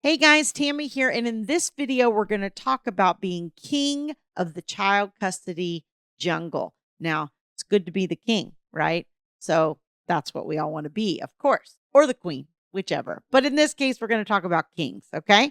Hey guys, Tammy here, and in this video, we're going to talk about being king of the child custody jungle. Now, it's good to be the king, right? So that's what we all want to be, of course, or the queen, whichever. But in this case, we're going to talk about kings, okay?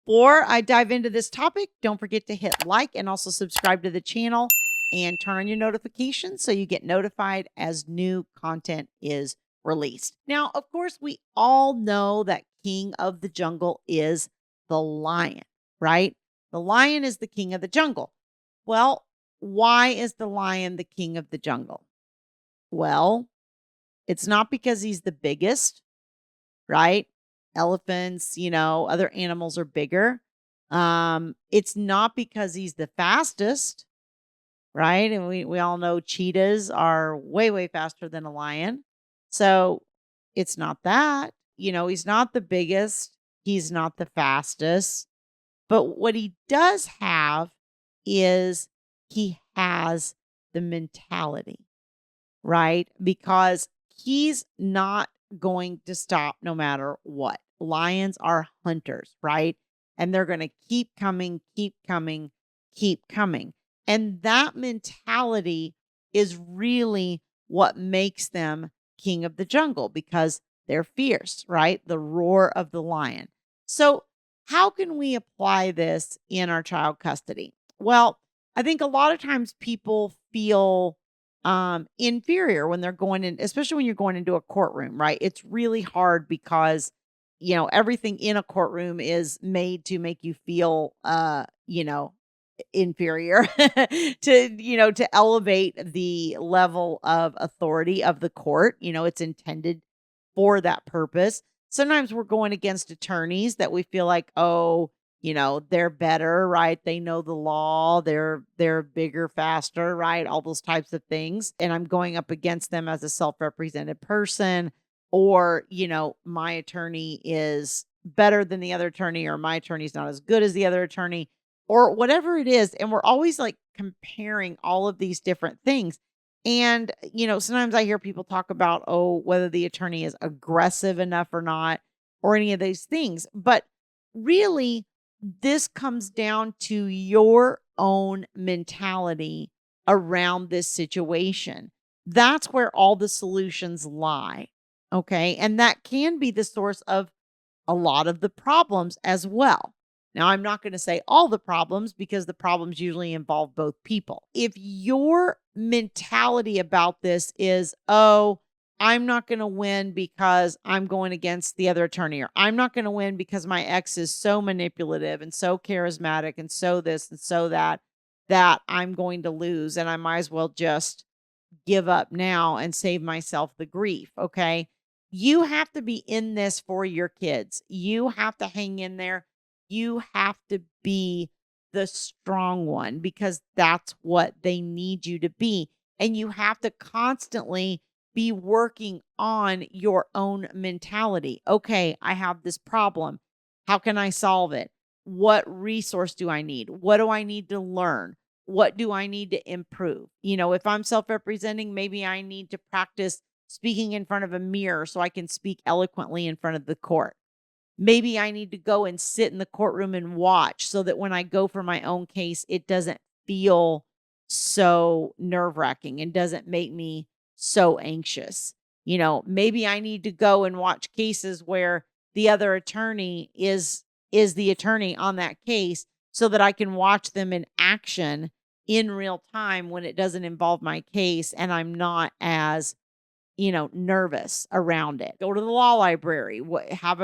Before I dive into this topic, don't forget to hit like and also subscribe to the channel and turn on your notifications so you get notified as new content is released. Now, of course, we all know that king of the jungle is the lion, right? The lion is the king of the jungle. Well, why is the lion the king of the jungle? Well, it's not because he's the biggest, right? Elephants, other animals are bigger. It's not because he's the fastest, right? And we all know cheetahs are way, way faster than a lion. So it's not that. He's not the biggest, he's not the fastest. But what he does have is he has the mentality, right? Because he's not going to stop no matter what. Lions are hunters, right? And they're going to keep coming, keep coming, keep coming. And that mentality is really what makes them king of the jungle because they're fierce, right? The roar of the lion. So how can we apply this in our child custody? Well, I think a lot of times people feel inferior when they're going in, especially when you're going into a courtroom, right? It's really hard because, everything in a courtroom is made to make you feel, inferior to elevate the level of authority of the court. It's intended for that purpose. Sometimes we're going against attorneys that we feel like, oh, they're better, right? They know the law, they're bigger, faster, right? All those types of things. And I'm going up against them as a self-represented person, or, my attorney is better than the other attorney, or my attorney's not as good as the other attorney, or whatever it is. And we're always like comparing all of these different things. And, sometimes I hear people talk about, oh, whether the attorney is aggressive enough or not, or any of these things. But really, this comes down to your own mentality around this situation. That's where all the solutions lie. Okay. And that can be the source of a lot of the problems as well. Now, I'm not going to say all the problems because the problems usually involve both people. If your mentality about this is, oh, I'm not going to win because I'm going against the other attorney, or I'm not going to win because my ex is so manipulative and so charismatic and so this and so that I'm going to lose and I might as well just give up now and save myself the grief. Okay. You have to be in this for your kids. You have to hang in there. You have to be the strong one because that's what they need you to be. And you have to constantly be working on your own mentality. Okay, I have this problem. How can I solve it? What resource do I need? What do I need to learn? What do I need to improve? If I'm self-representing, maybe I need to practice speaking in front of a mirror so I can speak eloquently in front of the court. Maybe I need to go and sit in the courtroom and watch so that when I go for my own case, it doesn't feel so nerve-wracking and doesn't make me so anxious. Maybe I need to go and watch cases where the other attorney is the attorney on that case so that I can watch them in action in real time when it doesn't involve my case and I'm not as nervous around it. Go to the law library, have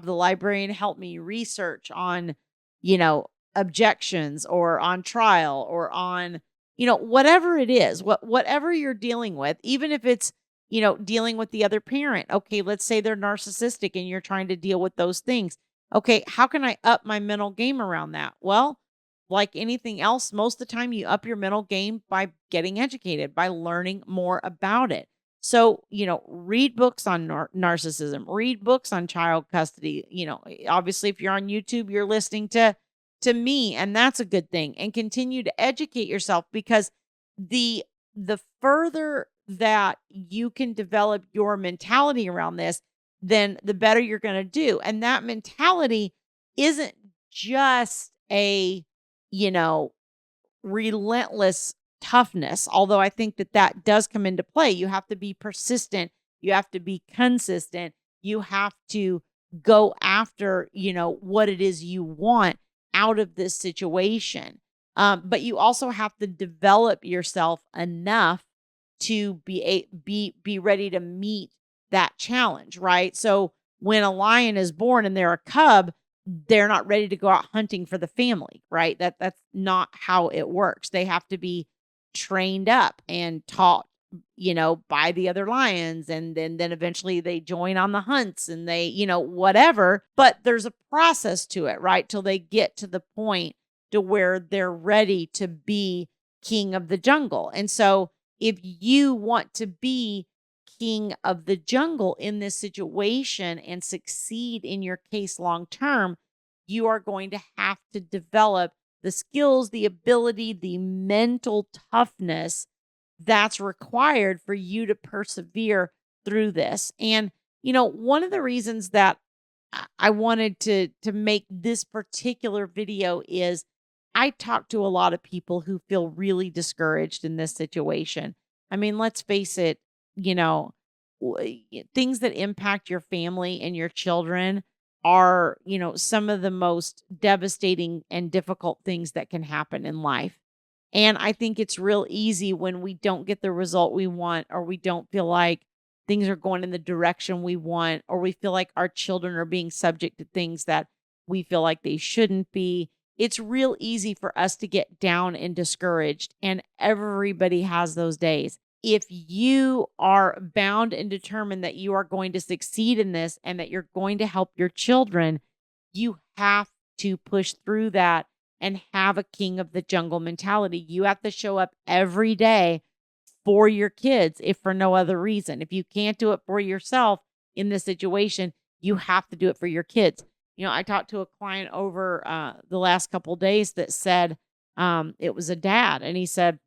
the librarian help me research on, objections or on trial or on, whatever it is, whatever you're dealing with, even if it's, dealing with the other parent. Okay. Let's say they're narcissistic and you're trying to deal with those things. Okay. How can I up my mental game around that? Well, like anything else, most of the time you up your mental game by getting educated, by learning more about it. So, read books on narcissism, read books on child custody. Obviously, if you're on YouTube, you're listening to, to me, and that's a good thing. And continue to educate yourself, because the the further that you can develop your mentality around this, then the better you're going to do. And that mentality isn't just a, you know, relentless toughness, although I think that that does come into play. You have to be persistent, you have to be consistent, you have to go after, what it is you want out of this situation. But you also have to develop yourself enough to be ready to meet that challenge, right? So when a lion is born and they're a cub, they're not ready to go out hunting for the family, right? That's not how it works. They have to be trained up and taught, by the other lions, and then eventually they join on the hunts, and they, whatever. But there's a process to it, right? Till they get to the point to where they're ready to be king of the jungle. And so if you want to be king of the jungle in this situation and succeed in your case long term, you are going to have to develop the skills, the ability, the mental toughness that's required for you to persevere through this. And, one of the reasons that I wanted to make this particular video is I talk to a lot of people who feel really discouraged in this situation. I mean, let's face it, things that impact your family and your children are, some of the most devastating and difficult things that can happen in life. And I think it's real easy when we don't get the result we want, or we don't feel like things are going in the direction we want, or we feel like our children are being subject to things that we feel like they shouldn't be. It's real easy for us to get down and discouraged, and everybody has those days. If you are bound and determined that you are going to succeed in this and that you're going to help your children, you have to push through that and have a king of the jungle mentality. You have to show up every day for your kids, if for no other reason. If you can't do it for yourself in this situation, you have to do it for your kids. I talked to a client over the last couple of days that said it was a dad, and he said,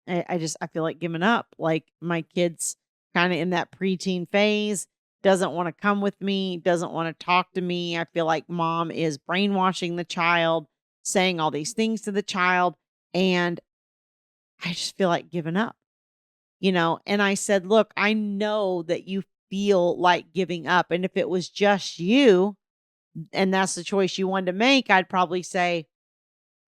I feel like giving up. Like, my kid's kind of in that preteen phase, doesn't want to come with me, doesn't want to talk to me. I feel like mom is brainwashing the child, saying all these things to the child, and I just feel like giving up, And I said, look, I know that you feel like giving up. And if it was just you and that's the choice you wanted to make, I'd probably say,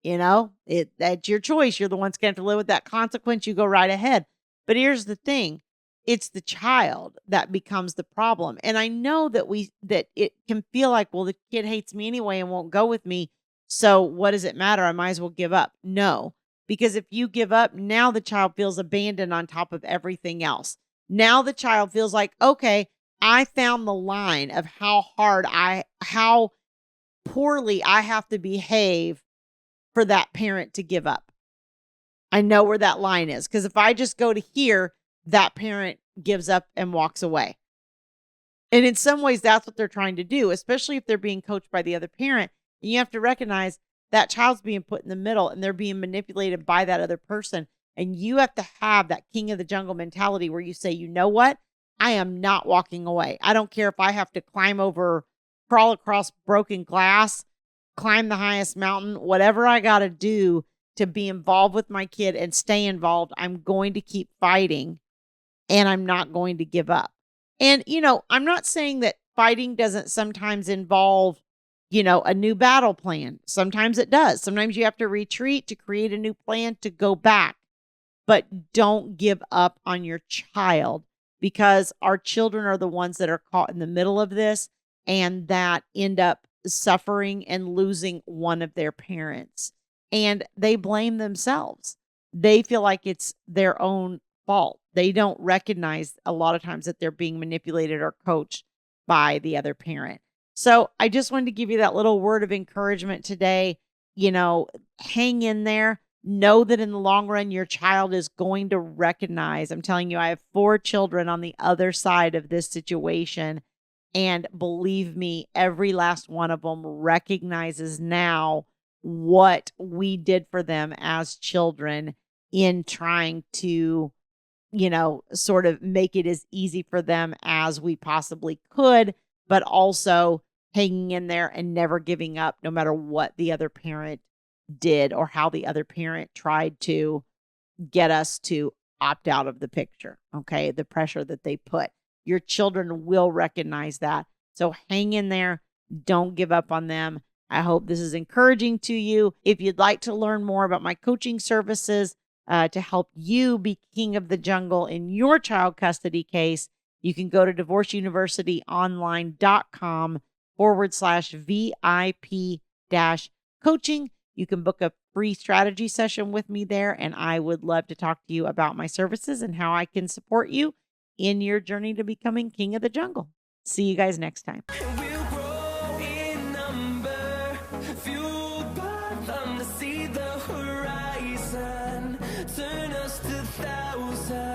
that's your choice. You're the one's going to have to live with that consequence. You go right ahead. But here's the thing. It's the child that becomes the problem. And I know that it can feel like, well, the kid hates me anyway and won't go with me. So what does it matter? I might as well give up. No, because if you give up, now the child feels abandoned on top of everything else. Now the child feels like, okay, I found the line of how poorly I have to behave for that parent to give up. I know where that line is, because if I just go to here, that parent gives up and walks away. And in some ways, that's what they're trying to do, especially if they're being coached by the other parent. And you have to recognize that child's being put in the middle and they're being manipulated by that other person. And you have to have that king of the jungle mentality where you say, you know what? I am not walking away. I don't care if I have to crawl across broken glass, climb the highest mountain, whatever I got to do to be involved with my kid and stay involved. I'm going to keep fighting, and I'm not going to give up. And, I'm not saying that fighting doesn't sometimes involve, a new battle plan. Sometimes it does. Sometimes you have to retreat to create a new plan to go back. But don't give up on your child, because our children are the ones that are caught in the middle of this and that end up suffering and losing one of their parents. And they blame themselves. They feel like it's their own fault. They don't recognize a lot of times that they're being manipulated or coached by the other parent. So I just wanted to give you that little word of encouragement today. Hang in there. Know that in the long run, your child is going to recognize. I'm telling you, I have 4 children on the other side of this situation. And believe me, every last one of them recognizes now what we did for them as children in trying to, sort of make it as easy for them as we possibly could, but also hanging in there and never giving up no matter what the other parent did or how the other parent tried to get us to opt out of the picture. Okay. The pressure that they put. Your children will recognize that. So hang in there. Don't give up on them. I hope this is encouraging to you. If you'd like to learn more about my coaching services to help you be king of the jungle in your child custody case, you can go to divorceuniversityonline.com/VIP coaching. You can book a free strategy session with me there, and I would love to talk to you about my services and how I can support you in your journey to becoming king of the jungle. See you guys next time. We'll grow in number, fueled by them to see the horizon, turn us to thousands.